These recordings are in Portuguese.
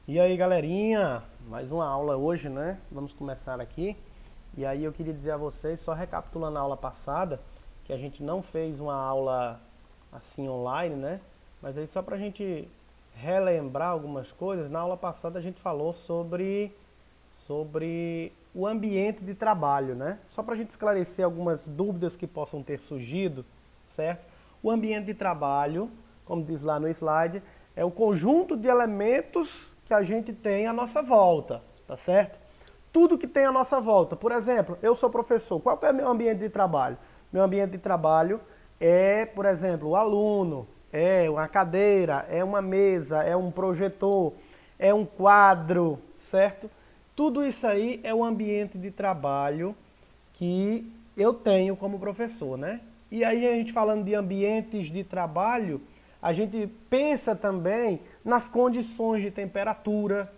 E aí, galerinha, mais uma aula hoje, né? Vamos começar aqui. E aí eu queria dizer a vocês, só recapitulando a aula passada, que a gente não fez uma aula assim online, né? Mas aí só pra gente relembrar algumas coisas, na aula passada a gente falou sobre o ambiente de trabalho, né? Só pra gente esclarecer algumas dúvidas que possam ter surgido, certo? O ambiente de trabalho, como diz lá no slide, é o conjunto de elementos que a gente tem à nossa volta, tá certo? Tudo que tem à nossa volta. Por exemplo, eu sou professor. Qual que é o meu ambiente de trabalho? Meu ambiente de trabalho é, por exemplo, o aluno, é uma cadeira, é uma mesa, é um projetor, é um quadro, certo? Tudo isso aí é o ambiente de trabalho que eu tenho como professor, né? E aí a gente falando de ambientes de trabalho, a gente pensa também nas condições de temperatura,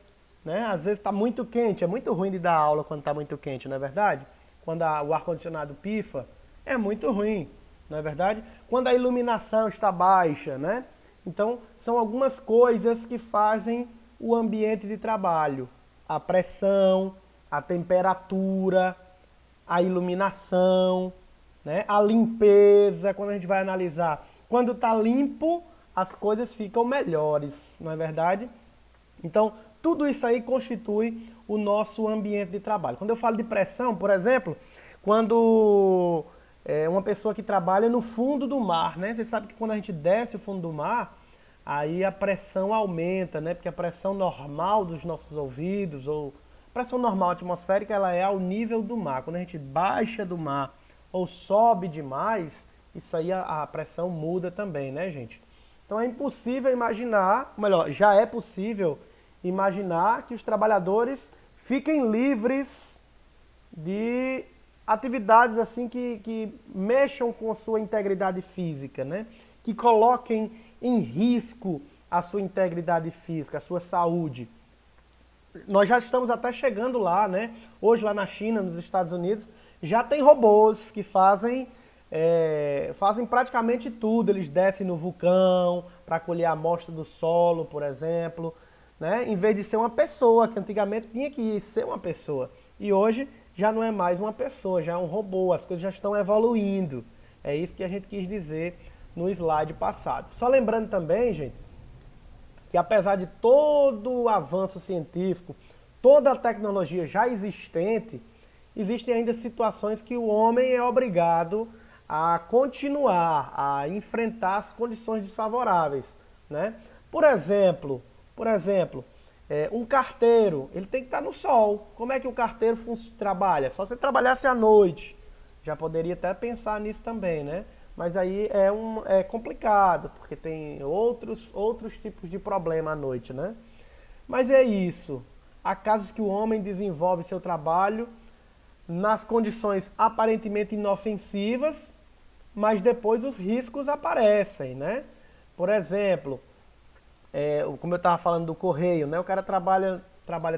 né? Às vezes está muito quente, é muito ruim de dar aula quando está muito quente, não é verdade? Quando o ar-condicionado pifa, é muito ruim, não é verdade? Quando a iluminação está baixa, né? Então, são algumas coisas que fazem o ambiente de trabalho. A pressão, a temperatura, a iluminação, né? A limpeza, quando a gente vai analisar. Quando está limpo, as coisas ficam melhores, não é verdade? Então, tudo isso aí constitui o nosso ambiente de trabalho. Quando eu falo de pressão, por exemplo, quando uma pessoa que trabalha no fundo do mar, né? Você sabe que quando a gente desce o fundo do mar, aí a pressão aumenta, né? Porque a pressão normal dos nossos ouvidos, ou a pressão normal atmosférica, ela é ao nível do mar. Quando a gente baixa do mar ou sobe demais, isso aí a pressão muda também, né, gente? Então é impossível imaginar, melhor, já é possível imaginar que os trabalhadores fiquem livres de atividades assim que mexam com a sua integridade física, né? Que coloquem em risco a sua integridade física, a sua saúde. Nós já estamos até chegando lá, né? Hoje lá na China, nos Estados Unidos, já tem robôs que fazem praticamente tudo. Eles descem no vulcão para colher a amostra do solo, por exemplo, né? Em vez de ser uma pessoa, que antigamente tinha que ser uma pessoa. E hoje já não é mais uma pessoa, já é um robô. As coisas já estão evoluindo. É isso que a gente quis dizer no slide passado. Só lembrando também, gente, que apesar de todo o avanço científico, toda a tecnologia já existente, existem ainda situações que o homem é obrigado a continuar, a enfrentar as condições desfavoráveis, né? Por exemplo, um carteiro, ele tem que estar no sol. Como é que o carteiro trabalha? Só se ele trabalhasse à noite. Já poderia até pensar nisso também, né? Mas aí é complicado, porque tem outros tipos de problema à noite, né? Mas é isso. Há casos que o homem desenvolve seu trabalho nas condições aparentemente inofensivas, mas depois os riscos aparecem, né? Por exemplo, como eu estava falando do correio, né? O cara trabalha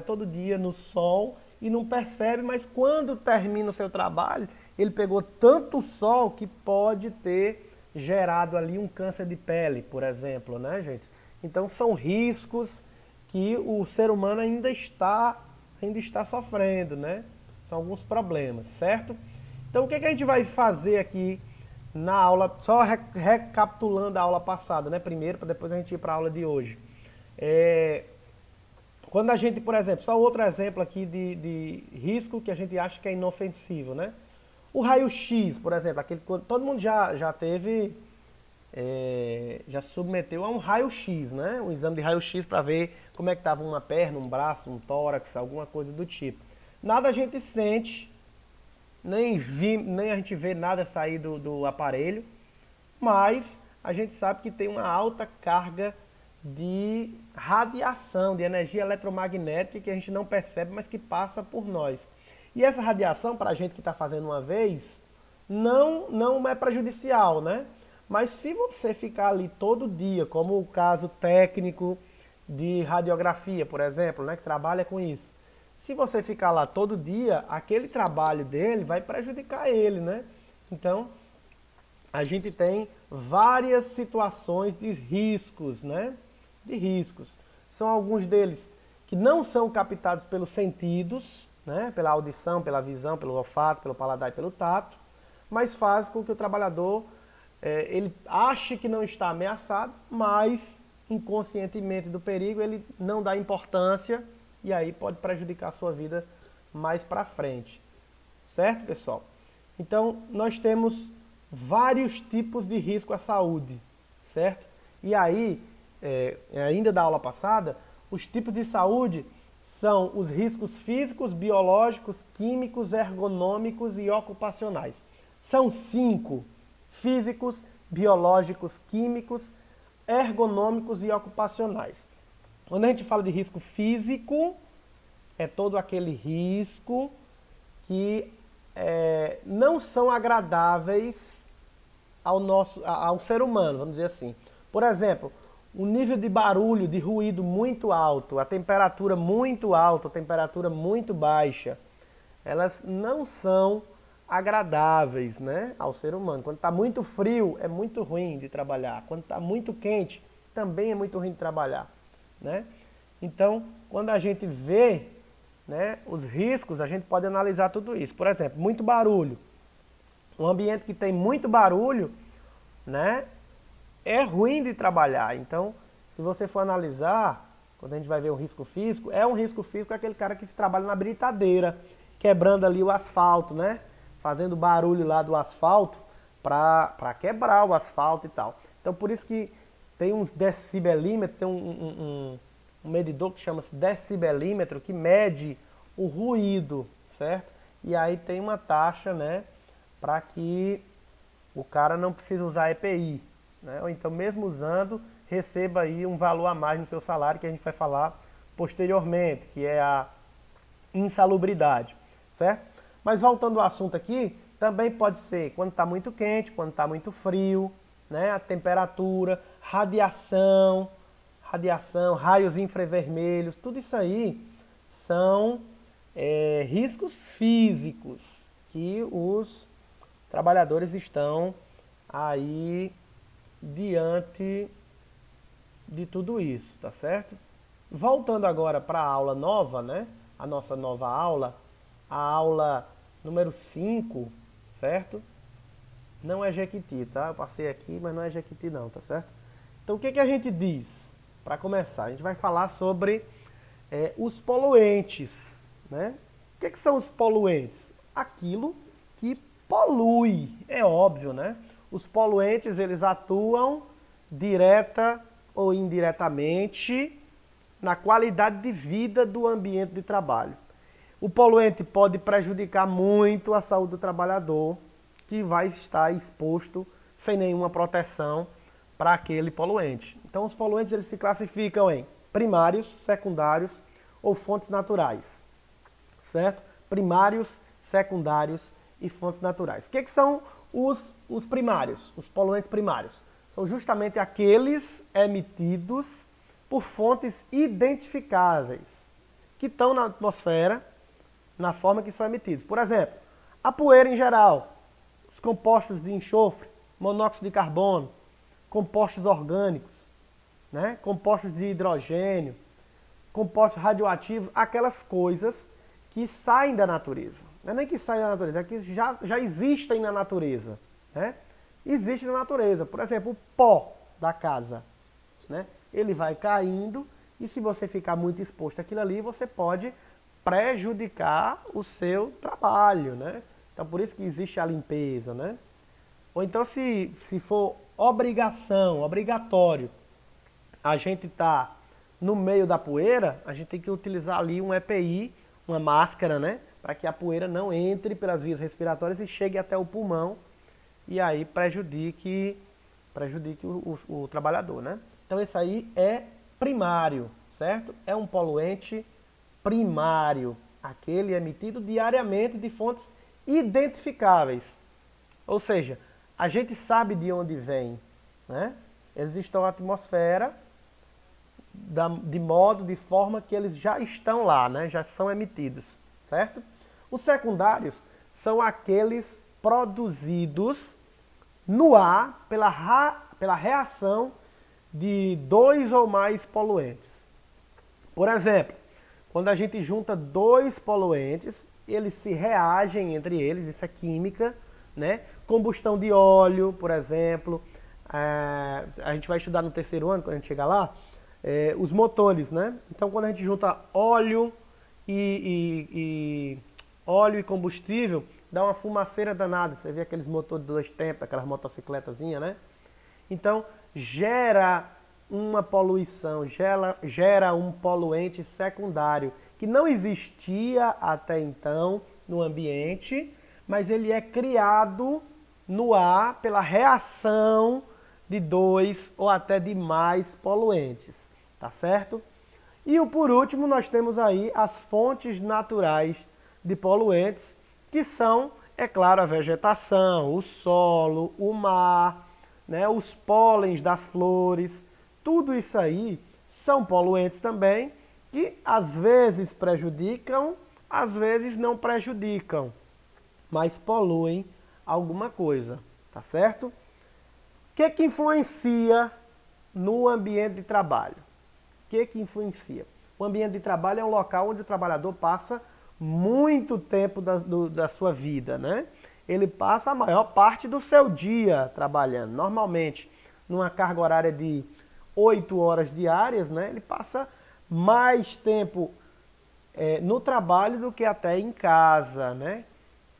todo dia no sol e não percebe, mas quando termina o seu trabalho, ele pegou tanto sol que pode ter gerado ali um câncer de pele, por exemplo, né, gente? Então são riscos que o ser humano ainda está sofrendo, né? São alguns problemas, certo? Então o que a gente vai fazer aqui na aula, só recapitulando a aula passada, né? Primeiro, para depois a gente ir para a aula de hoje. É, Quando a gente, por exemplo, só outro exemplo aqui de risco que a gente acha que é inofensivo, né? O raio-x, por exemplo, todo mundo já teve, já se submeteu a um raio-x, né? Um exame de raio-x para ver como é que estava uma perna, um braço, um tórax, alguma coisa do tipo. Nada a gente sente, nem a gente vê nada sair do aparelho, mas a gente sabe que tem uma alta carga de radiação, de energia eletromagnética que a gente não percebe, mas que passa por nós. E essa radiação, para a gente que está fazendo uma vez, não é prejudicial, né? Mas se você ficar ali todo dia, como o caso técnico de radiografia, por exemplo, né, que trabalha com isso, se você ficar lá todo dia, aquele trabalho dele vai prejudicar ele, né? Então, a gente tem várias situações de riscos, né? De riscos. São alguns deles que não são captados pelos sentidos, né? Pela audição, pela visão, pelo olfato, pelo paladar e pelo tato, mas faz com que o trabalhador ele ache que não está ameaçado, mas inconscientemente do perigo ele não dá importância e aí pode prejudicar a sua vida mais para frente. Certo, pessoal? Então, nós temos vários tipos de risco à saúde, certo? E aí, ainda da aula passada, os tipos de saúde são os riscos físicos, biológicos, químicos, ergonômicos e ocupacionais. São 5: físicos, biológicos, químicos, ergonômicos e ocupacionais. Quando a gente fala de risco físico, é todo aquele risco que não são agradáveis ao ser humano, vamos dizer assim. Por exemplo, o nível de barulho, de ruído muito alto, a temperatura muito alta, a temperatura muito baixa, elas não são agradáveis, né, ao ser humano. Quando está muito frio, é muito ruim de trabalhar. Quando está muito quente, também é muito ruim de trabalhar, né? Então, quando a gente vê, né, os riscos, a gente pode analisar tudo isso. Por exemplo, muito barulho. Um ambiente que tem muito barulho, né, é ruim de trabalhar. Então, se você for analisar, quando a gente vai ver um risco físico, é um risco físico aquele cara que trabalha na britadeira, quebrando ali o asfalto, né, fazendo barulho lá do asfalto para quebrar o asfalto e tal. Então, por isso que tem uns decibelímetros, tem um medidor que chama-se decibelímetro, que mede o ruído, certo? E aí tem uma taxa, né, para que o cara não precise usar EPI, né? Ou então mesmo usando, receba aí um valor a mais no seu salário, que a gente vai falar posteriormente, que é a insalubridade, certo? Mas voltando ao assunto aqui, também pode ser quando está muito quente, quando está muito frio, né? A temperatura, radiação, raios infravermelhos, tudo isso aí são riscos físicos que os trabalhadores estão aí diante de tudo isso, tá certo? Voltando agora para a aula nova, né? A nossa nova aula, a aula número 5, certo? Não é Jequiti, tá? Eu passei aqui, mas não é Jequiti não, tá certo? Então o que a gente diz? Para começar, a gente vai falar sobre os poluentes, né? O que são os poluentes? Aquilo que polui, é óbvio, né? Os poluentes, eles atuam direta ou indiretamente na qualidade de vida do ambiente de trabalho. O poluente pode prejudicar muito a saúde do trabalhador, que vai estar exposto sem nenhuma proteção para aquele poluente. Então, os poluentes eles se classificam em primários, secundários ou fontes naturais, certo? Primários, secundários e fontes naturais. O que são os primários, os poluentes primários? São justamente aqueles emitidos por fontes identificáveis, que estão na atmosfera, na forma que são emitidos. Por exemplo, a poeira em geral, os compostos de enxofre, monóxido de carbono, compostos orgânicos, né? Compostos de hidrogênio, compostos radioativos, aquelas coisas que saem da natureza. Não é nem que saem da natureza, é que já existem na natureza, né? Existe na natureza. Por exemplo, o pó da casa, né? Ele vai caindo e se você ficar muito exposto àquilo ali, você pode prejudicar o seu trabalho, né? Então por isso que existe a limpeza, né? Ou então se for obrigatório, a gente tá no meio da poeira, a gente tem que utilizar ali um EPI, uma máscara, né? Para que a poeira não entre pelas vias respiratórias e chegue até o pulmão e aí prejudique o trabalhador, né? Então esse aí é primário, certo? É um poluente primário, aquele emitido diariamente de fontes identificáveis. Ou seja, a gente sabe de onde vem, né? Eles estão na atmosfera de forma que eles já estão lá, né? Já são emitidos, certo? Os secundários são aqueles produzidos no ar pela reação de 2 ou mais poluentes. Por exemplo, Quando a gente junta dois poluentes, eles se reagem entre eles, isso é química, né? Combustão de óleo, por exemplo, a gente vai estudar no terceiro ano, quando a gente chegar lá, os motores, né? Então, quando a gente junta óleo óleo e combustível, dá uma fumaceira danada. Você vê aqueles motores de 2 tempos, aquelas motocicletazinhas, né? Então, gera uma poluição, gera um poluente secundário que não existia até então no ambiente, mas ele é criado no ar pela reação de 2 ou até de mais poluentes, tá certo? E por último, nós temos aí as fontes naturais de poluentes, que são, é claro, a vegetação, o solo, o mar, né, os pólens das flores. Tudo isso aí são poluentes também, que às vezes prejudicam, às vezes não prejudicam, mas poluem alguma coisa, tá certo? O que influencia no ambiente de trabalho? O que influencia? O ambiente de trabalho é um local onde o trabalhador passa muito tempo da sua vida, né? Ele passa a maior parte do seu dia trabalhando. Normalmente, numa carga horária de 8 horas diárias, né? Ele passa mais tempo no trabalho do que até em casa, né?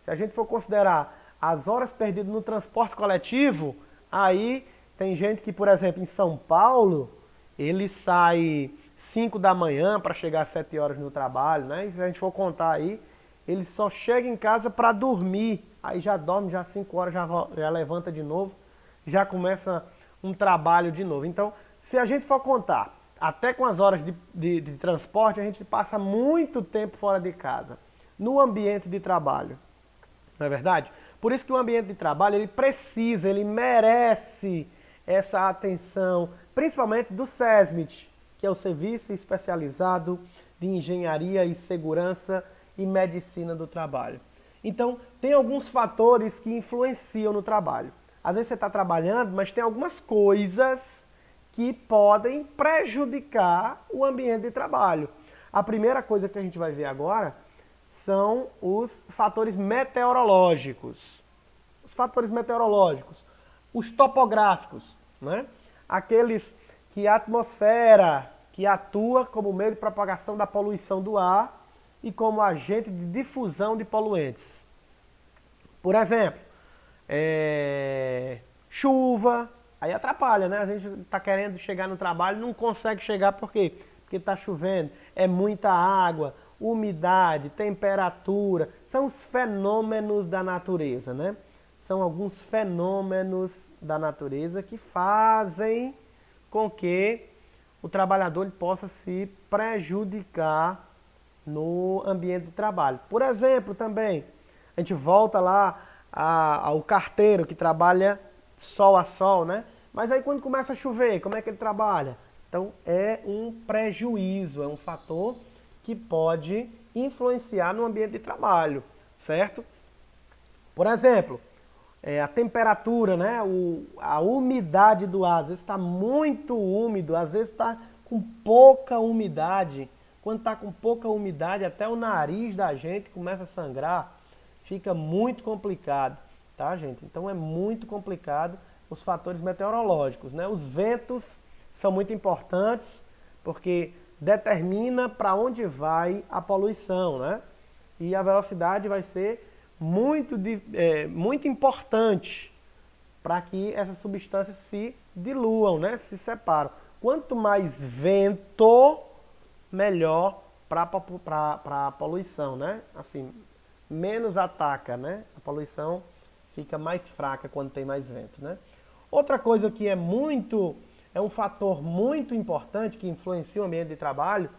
Se a gente for considerar as horas perdidas no transporte coletivo, aí tem gente que, por exemplo, em São Paulo, ele sai 5 da manhã para chegar às 7 horas no trabalho, né? E se a gente for contar aí, ele só chega em casa para dormir. Aí já dorme, já 5 horas, já levanta de novo, já começa um trabalho de novo. Então, se a gente for contar, até com as horas de transporte, a gente passa muito tempo fora de casa, no ambiente de trabalho. Não é verdade? Por isso que o ambiente de trabalho, ele precisa, ele merece essa atenção, principalmente do SESMIT, que é o Serviço Especializado de Engenharia e Segurança e Medicina do Trabalho. Então, tem alguns fatores que influenciam no trabalho. Às vezes você está trabalhando, mas tem algumas coisas que podem prejudicar o ambiente de trabalho. A primeira coisa que a gente vai ver agora são os fatores meteorológicos. Os fatores meteorológicos, os topográficos, né? Aqueles que a atmosfera, que atua como meio de propagação da poluição do ar e como agente de difusão de poluentes. Por exemplo, chuva, aí atrapalha, né? A gente está querendo chegar no trabalho e não consegue chegar por quê? Porque está chovendo, é muita água, umidade, temperatura, são os fenômenos da natureza, né? São alguns fenômenos da natureza que fazem com que o trabalhador ele possa se prejudicar no ambiente de trabalho. Por exemplo, também, a gente volta lá ao carteiro que trabalha sol a sol, né? Mas aí quando começa a chover, como é que ele trabalha? Então é um prejuízo, é um fator que pode influenciar no ambiente de trabalho, certo? Por exemplo, a temperatura, né? A umidade do ar, às vezes está muito úmido, às vezes está com pouca umidade. Quando está com pouca umidade, até o nariz da gente começa a sangrar, fica muito complicado, tá, gente? Então é muito complicado os fatores meteorológicos, né? Os ventos são muito importantes porque determina para onde vai a poluição, né? E a velocidade vai ser muito importante para que essas substâncias se diluam, né? Se separam. Quanto mais vento, melhor para a poluição, né? Assim, menos ataca, né? A poluição fica mais fraca quando tem mais vento, né? Outra coisa que é um fator muito importante que influencia o ambiente de trabalho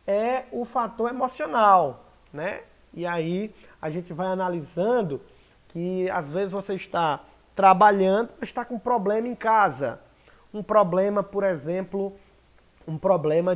é o fator emocional, né? E aí a gente vai analisando que às vezes você está trabalhando, mas está com um problema em casa. Um problema, por exemplo, um problema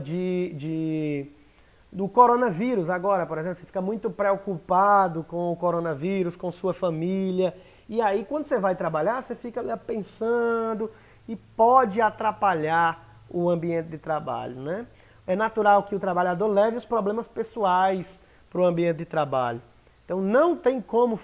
do coronavírus agora, por exemplo, você fica muito preocupado com o coronavírus, com sua família, e aí quando você vai trabalhar, você fica lá pensando e pode atrapalhar o ambiente de trabalho, né? é natural que o trabalhador leve os problemas pessoais para o ambiente de trabalho. Então não tem como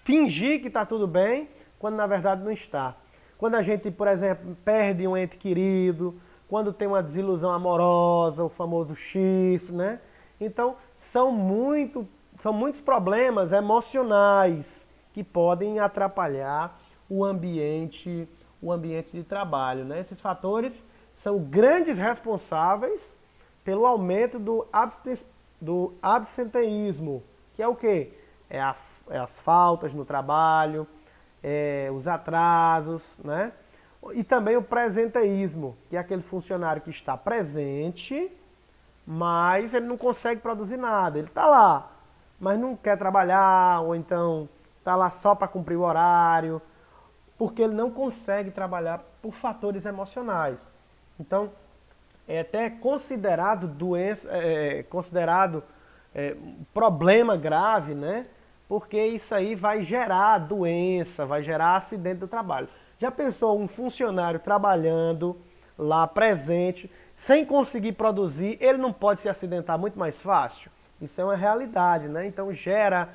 fingir que está tudo bem, quando na verdade não está. Quando a gente, por exemplo, perde um ente querido, quando tem uma desilusão amorosa, o famoso chifre, né? Então, são muitos problemas emocionais que podem atrapalhar o ambiente de trabalho, né? Esses fatores são grandes responsáveis pelo aumento do absenteísmo, que é o quê? É as faltas no trabalho, os atrasos, né? E também o presenteísmo, que é aquele funcionário que está presente, mas ele não consegue produzir nada. Ele está lá, mas não quer trabalhar, ou então está lá só para cumprir o horário, porque ele não consegue trabalhar por fatores emocionais. Então, é até considerado problema grave, né? Porque isso aí vai gerar doença, vai gerar acidente do trabalho. Já pensou um funcionário trabalhando lá presente, sem conseguir produzir, ele não pode se acidentar muito mais fácil? Isso é uma realidade, né? Então gera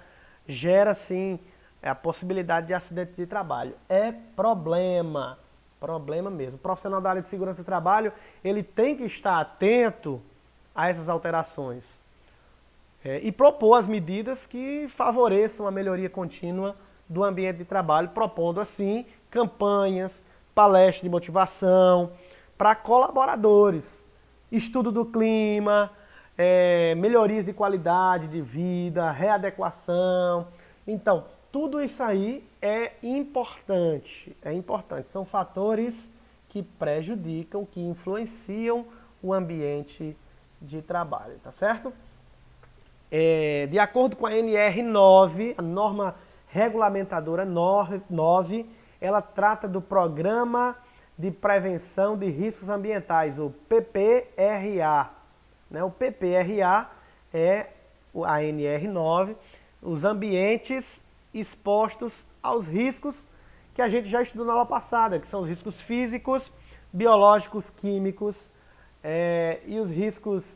sim a possibilidade de acidente de trabalho. É problema mesmo. O profissional da área de segurança do trabalho, ele tem que estar atento a essas alterações. E propor as medidas que favoreçam a melhoria contínua do ambiente de trabalho, propondo assim campanhas, palestras de motivação para colaboradores, estudo do clima, melhorias de qualidade de vida, readequação. Então, tudo isso aí é importante. São fatores que prejudicam, que influenciam o ambiente de trabalho, tá certo? De acordo com a NR9, a norma regulamentadora 9, ela trata do Programa de Prevenção de Riscos Ambientais, o PPRA. Né? O PPRA é a NR9, os ambientes expostos aos riscos que a gente já estudou na aula passada, que são os riscos físicos, biológicos, químicos e os riscos...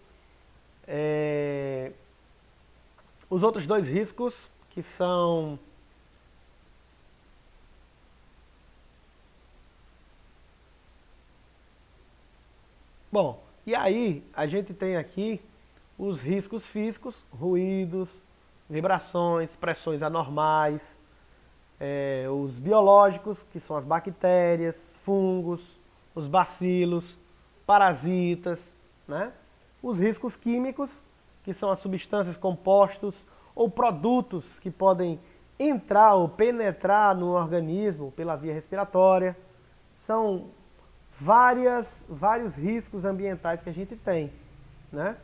os outros dois riscos, que são bom, e aí a gente tem aqui os riscos físicos, ruídos, vibrações, pressões anormais, os biológicos, que são as bactérias, fungos, os bacilos, parasitas, né? Os riscos químicos, que são as substâncias, compostos ou produtos que podem entrar ou penetrar no organismo pela via respiratória. São vários riscos ambientais que a gente tem, né?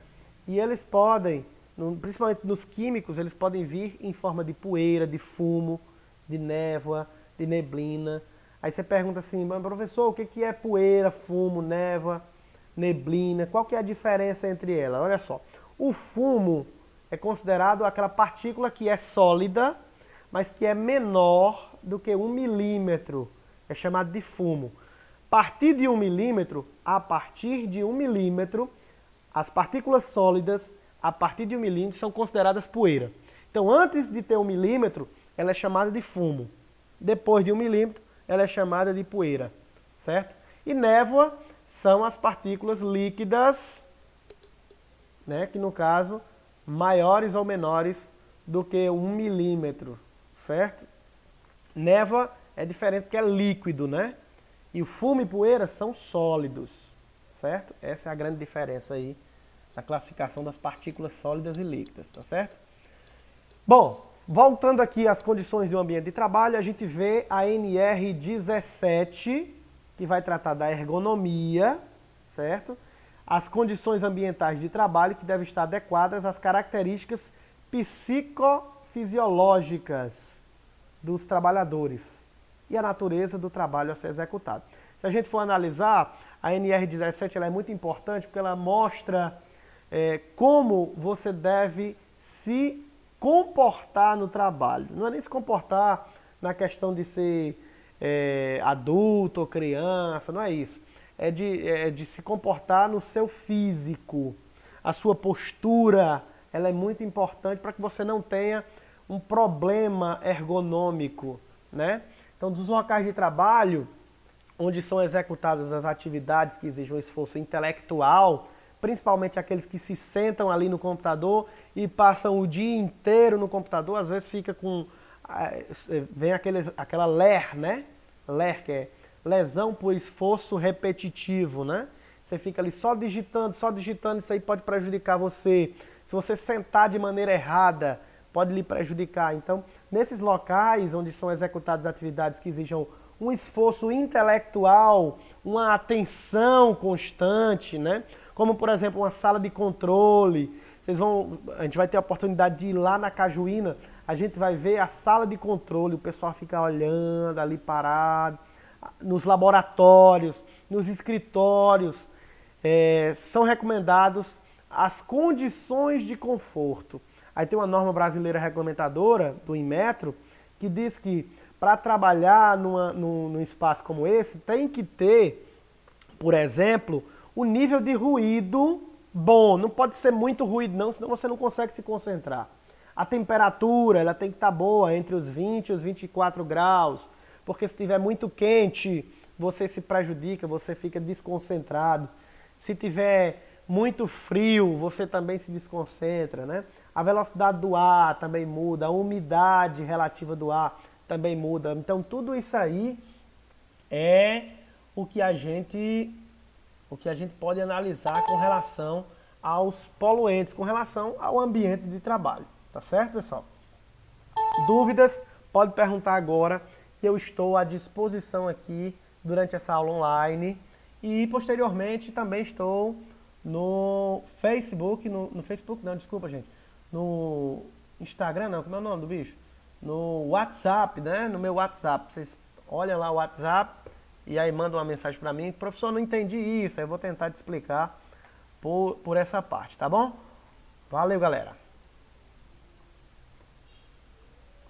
E eles podem, principalmente nos químicos, eles podem vir em forma de poeira, de fumo, de névoa, de neblina. Aí você pergunta assim, mas professor, o que é poeira, fumo, névoa, neblina? Qual que é a diferença entre elas? Olha só, o fumo é considerado aquela partícula que é sólida, mas que é menor do que 1 milímetro. É chamado de fumo. A partir de 1 milímetro, as partículas sólidas, a partir de 1 milímetro, são consideradas poeira. Então, antes de ter 1 milímetro, ela é chamada de fumo. Depois de 1 milímetro, ela é chamada de poeira, certo? E névoa são as partículas líquidas, né, que no caso, maiores ou menores do que 1 milímetro, certo? Névoa é diferente porque é líquido, né? E o fumo e poeira são sólidos, certo? Essa é a grande diferença aí da classificação das partículas sólidas e líquidas, tá certo? Bom, voltando aqui às condições de um ambiente de trabalho, a gente vê a NR17, que vai tratar da ergonomia, certo? As condições ambientais de trabalho que devem estar adequadas às características psicofisiológicas dos trabalhadores e a natureza do trabalho a ser executado. Se a gente for analisar, a NR17 ela é muito importante porque ela mostra como você deve se comportar no trabalho. Não é nem se comportar na questão de ser adulto ou criança, não é isso. é de se comportar no seu físico. A sua postura, ela é muito importante para que você não tenha um problema ergonômico, né? Então, dos locais de trabalho, onde são executadas as atividades que exigem um esforço intelectual, principalmente aqueles que se sentam ali no computador e passam o dia inteiro no computador, às vezes fica com... vem aquela LER, né? LER, que é lesão por esforço repetitivo, né? Você fica ali só digitando, isso aí pode prejudicar você. Se você sentar de maneira errada, pode lhe prejudicar. Então, nesses locais onde são executadas atividades que exijam um esforço intelectual, uma atenção constante, né? Como, por exemplo, uma sala de controle. A gente vai ter a oportunidade de ir lá na Cajuína, a gente vai ver a sala de controle, o pessoal fica olhando ali parado, nos laboratórios, nos escritórios, são recomendados as condições de conforto. Aí tem uma norma brasileira regulamentadora, do Inmetro, que diz que para trabalhar num espaço como esse, tem que ter, por exemplo, o nível de ruído bom. Não pode ser muito ruído não, senão você não consegue se concentrar. A temperatura, ela tem que estar boa, entre os 20 e os 24 graus, porque se estiver muito quente, você se prejudica, você fica desconcentrado. Se tiver muito frio, você também se desconcentra, né? A velocidade do ar também muda, a umidade relativa do ar também muda. Então tudo isso aí é o que a gente pode analisar com relação aos poluentes, com relação ao ambiente de trabalho. Tá certo, pessoal? Dúvidas? Pode perguntar agora, que eu estou à disposição aqui durante essa aula online. E posteriormente também estou no Facebook, no Facebook não, desculpa gente, no Instagram não, como é o nome do bicho? No WhatsApp, né? No meu WhatsApp, vocês olham lá o WhatsApp e aí mandam uma mensagem para mim, professor, não entendi isso, aí eu vou tentar te explicar por essa parte, tá bom? Valeu, galera!